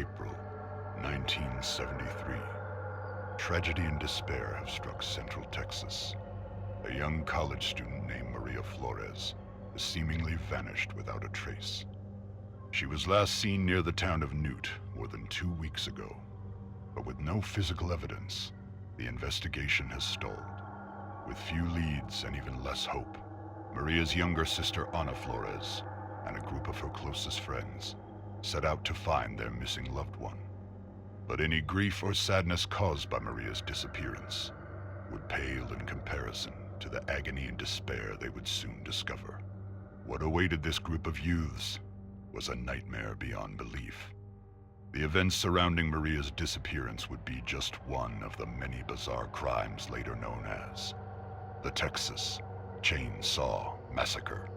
April, 1973. Tragedy and despair have struck Central Texas. A young college student named Maria Flores has seemingly vanished without a trace. She was last seen near the town of Newt more than 2 weeks ago, but with no physical evidence, the investigation has stalled. With few leads and even less hope, Maria's younger sister Ana Flores and a group of her closest friends set out to find their missing loved one. But any grief or sadness caused by Maria's disappearance would pale in comparison to the agony and despair they would soon discover. What awaited this group of youths was a nightmare beyond belief. The events surrounding Maria's disappearance would be just one of the many bizarre crimes later known as the Texas Chain Saw Massacre.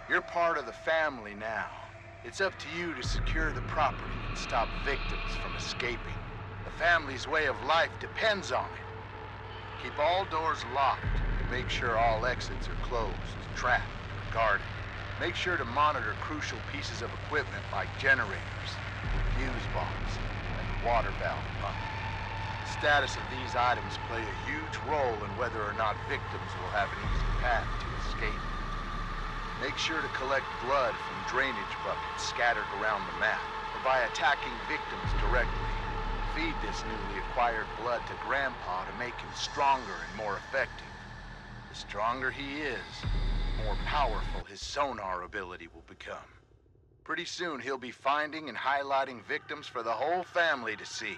You're part of the family now. It's up to you to secure the property and stop victims from escaping. The family's way of life depends on it. Keep all doors locked and make sure all exits are closed, trapped, and guarded. Make sure to monitor crucial pieces of equipment like generators, fuse box, and water valve pump. The status of these items play a huge role in whether or not victims will have an easy path to escape. Make sure to collect blood from drainage buckets scattered around the map, or by attacking victims directly. Feed this newly acquired blood to Grandpa to make him stronger and more effective. The stronger he is, the more powerful his sonar ability will become. Pretty soon he'll be finding and highlighting victims for the whole family to see.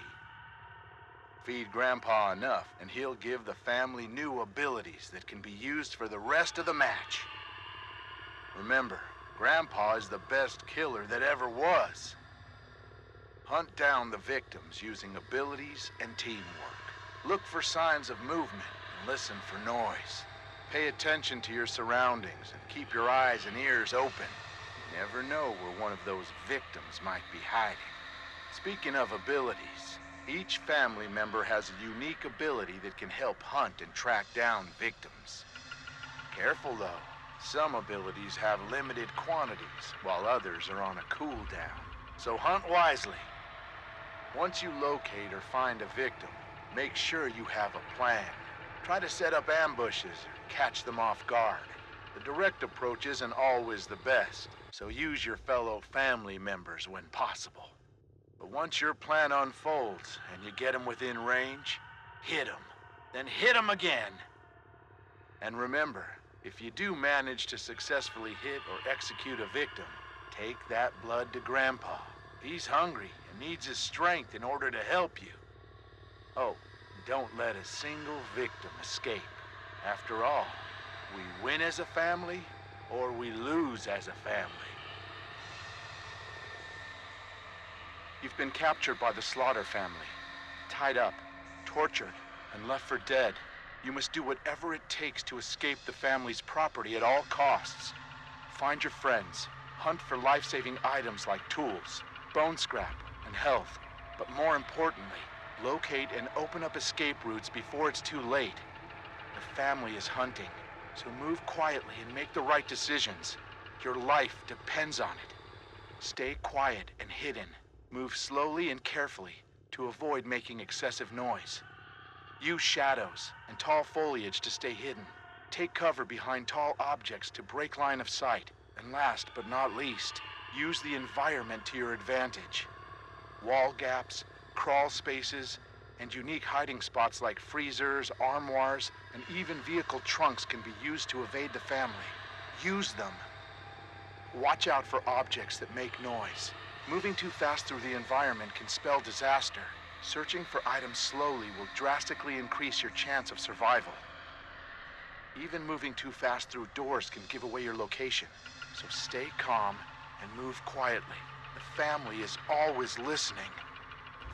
Feed Grandpa enough, and he'll give the family new abilities that can be used for the rest of the match. Remember, Grandpa is the best killer that ever was. Hunt down the victims using abilities and teamwork. Look for signs of movement and listen for noise. Pay attention to your surroundings and keep your eyes and ears open. You never know where one of those victims might be hiding. Speaking of abilities, each family member has a unique ability that can help hunt and track down victims. Careful though, some abilities have limited quantities, while others are on a cooldown. So hunt wisely. Once you locate or find a victim, make sure you have a plan. Try to set up ambushes or catch them off guard. The direct approach isn't always the best, so use your fellow family members when possible. But once your plan unfolds and you get them within range, hit them. Then hit them again. And remember, if you do manage to successfully hit or execute a victim, take that blood to Grandpa. He's hungry and needs his strength in order to help you. Oh, don't let a single victim escape. After all, we win as a family, or we lose as a family. You've been captured by the Slaughter family, tied up, tortured, and left for dead. You must do whatever it takes to escape the family's property at all costs. Find your friends, hunt for life-saving items like tools, bone scrap, and health. But more importantly, locate and open up escape routes before it's too late. The family is hunting, so move quietly and make the right decisions. Your life depends on it. Stay quiet and hidden. Move slowly and carefully to avoid making excessive noise. Use shadows and tall foliage to stay hidden. Take cover behind tall objects to break line of sight. And last but not least, use the environment to your advantage. Wall gaps, crawl spaces, and unique hiding spots like freezers, armoires, and even vehicle trunks can be used to evade the family. Use them. Watch out for objects that make noise. Moving too fast through the environment can spell disaster. Searching for items slowly will drastically increase your chance of survival. Even moving too fast through doors can give away your location, so stay calm and move quietly. The family is always listening.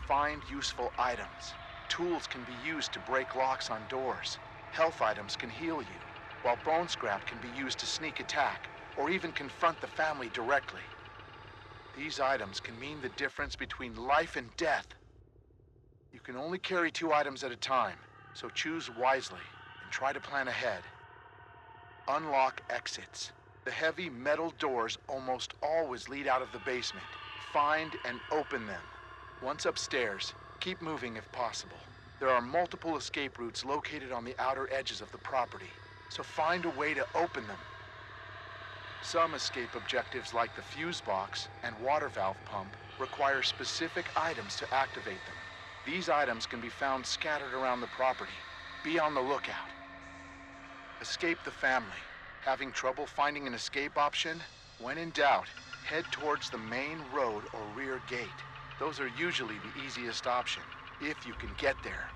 Find useful items. Tools can be used to break locks on doors. Health items can heal you, while bone scrap can be used to sneak attack, or even confront the family directly. These items can mean the difference between life and death. You can only carry 2 items at a time, so choose wisely and try to plan ahead. Unlock exits. The heavy metal doors almost always lead out of the basement. Find and open them. Once upstairs, keep moving if possible. There are multiple escape routes located on the outer edges of the property, so find a way to open them. Some escape objectives like the fuse box and water valve pump require specific items to activate them. These items can be found scattered around the property. Be on the lookout. Escape the family. Having trouble finding an escape option? When in doubt, head towards the main road or rear gate. Those are usually the easiest option, if you can get there.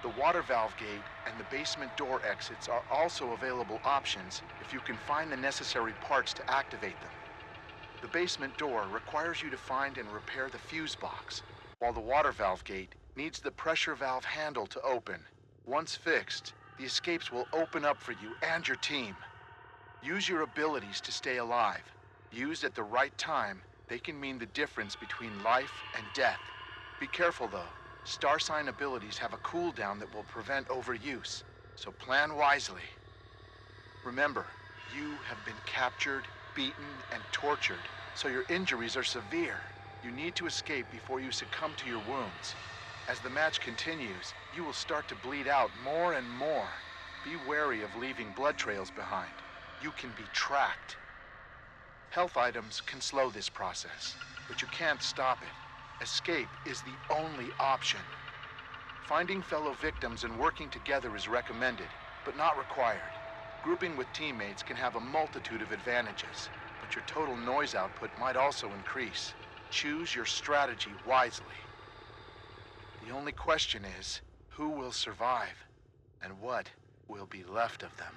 The water valve gate and the basement door exits are also available options if you can find the necessary parts to activate them. The basement door requires you to find and repair the fuse box, while the water valve gate needs the pressure valve handle to open. Once fixed, the escapes will open up for you and your team. Use your abilities to stay alive. Used at the right time, they can mean the difference between life and death. Be careful though. Star sign abilities have a cooldown that will prevent overuse, so plan wisely. Remember, you have been captured, beaten, and tortured, so your injuries are severe. You need to escape before you succumb to your wounds. As the match continues, you will start to bleed out more and more. Be wary of leaving blood trails behind. You can be tracked. Health items can slow this process, but you can't stop it. Escape is the only option. Finding fellow victims and working together is recommended, but not required. Grouping with teammates can have a multitude of advantages, but your total noise output might also increase. Choose your strategy wisely. The only question is, who will survive, and what will be left of them?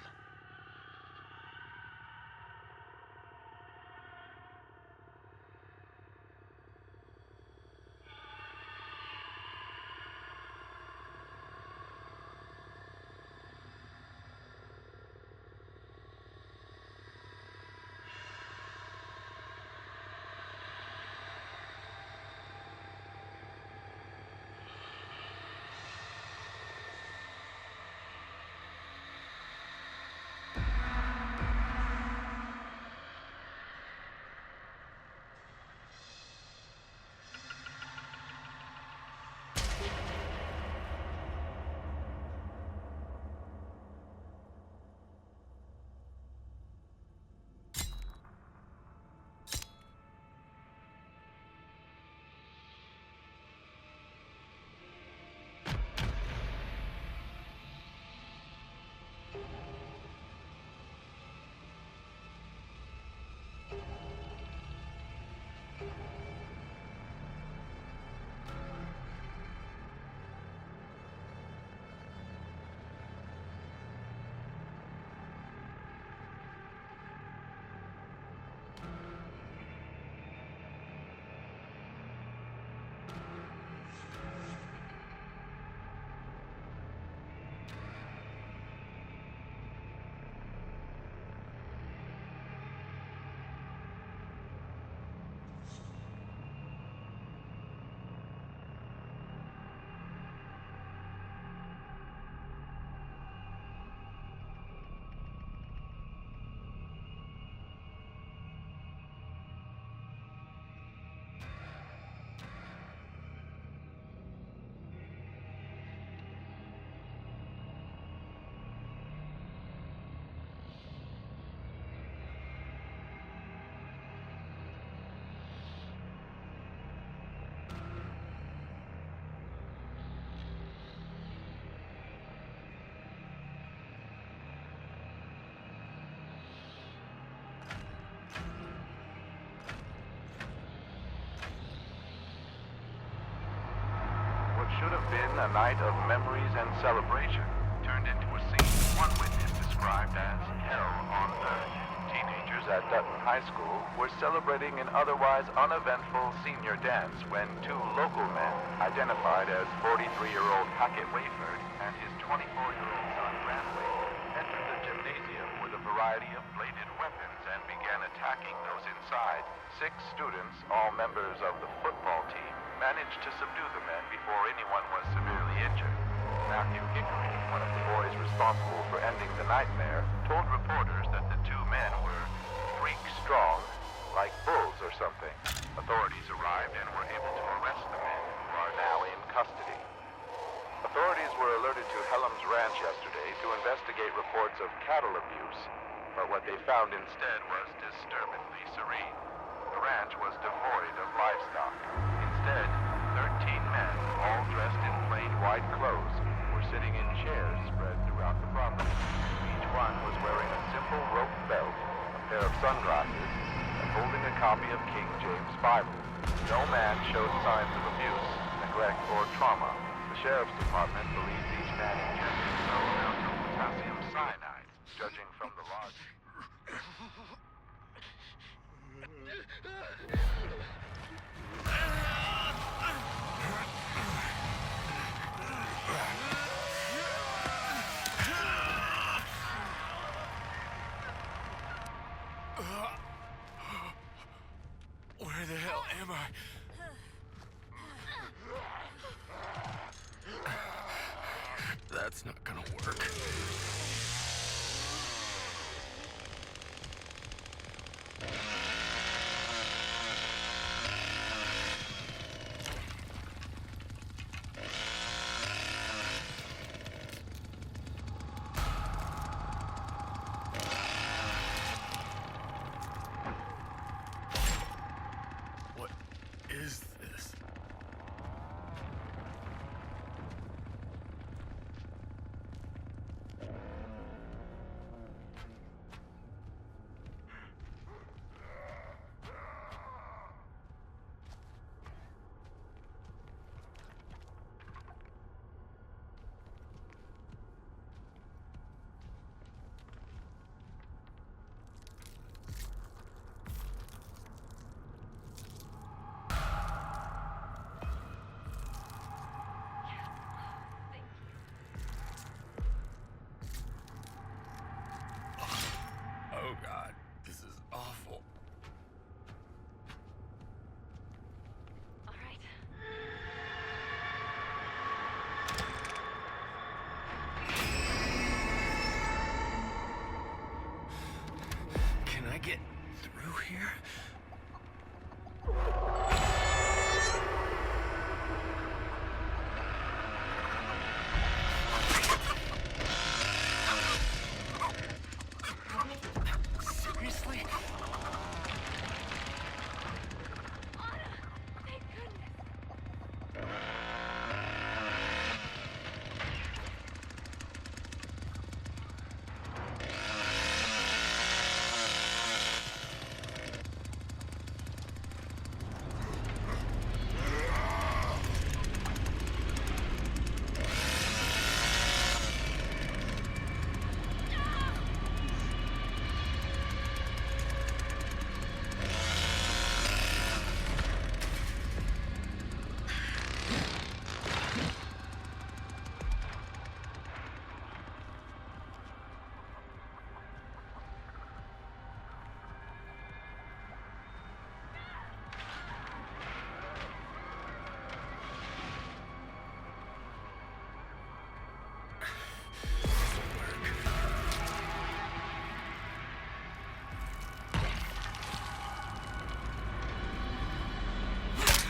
a night of memories and celebration turned into a scene one witness described as hell on earth. Teenagers at Dutton High School were celebrating an otherwise uneventful senior dance when two local men, identified as 43-year-old Hackett Wayford and his 24-year-old son Grant Wayford, entered the gymnasium with a variety of bladed weapons and began attacking those inside. 6 students, all members of the football team, managed to subdue the men before anyone was severely injured. Matthew Hickory, one of the boys responsible for ending the nightmare, told reporters that the 2 men were freak strong, like bulls or something. Authorities arrived and were able to arrest the men, who are now in custody. Authorities were alerted to Hellam's Ranch yesterday to investigate reports of cattle abuse, but what they found instead was disturbingly serene. The ranch was devoid of livestock. Instead, 13 men, all dressed in plain white clothes, were sitting in chairs spread throughout the property. Each one was wearing a simple rope belt, a pair of sunglasses, and holding a copy of King James' Bible. No man showed signs of abuse, neglect, or trauma. The sheriff's department believes each man ingested no amount of potassium cyanide, judging from the large... Where the hell am I? That's not gonna work. What is this? Oh God, this is awful. All right. Can I get through here? Seriously? Thank goodness.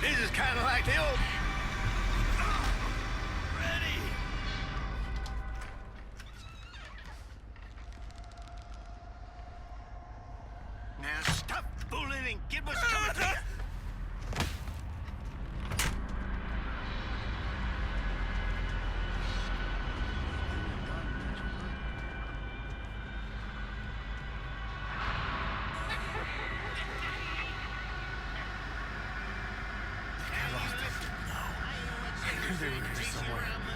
This is kind of like the old... Ready? Now stop fooling and get what's coming to you. I lost it. No. I knew they were here somewhere.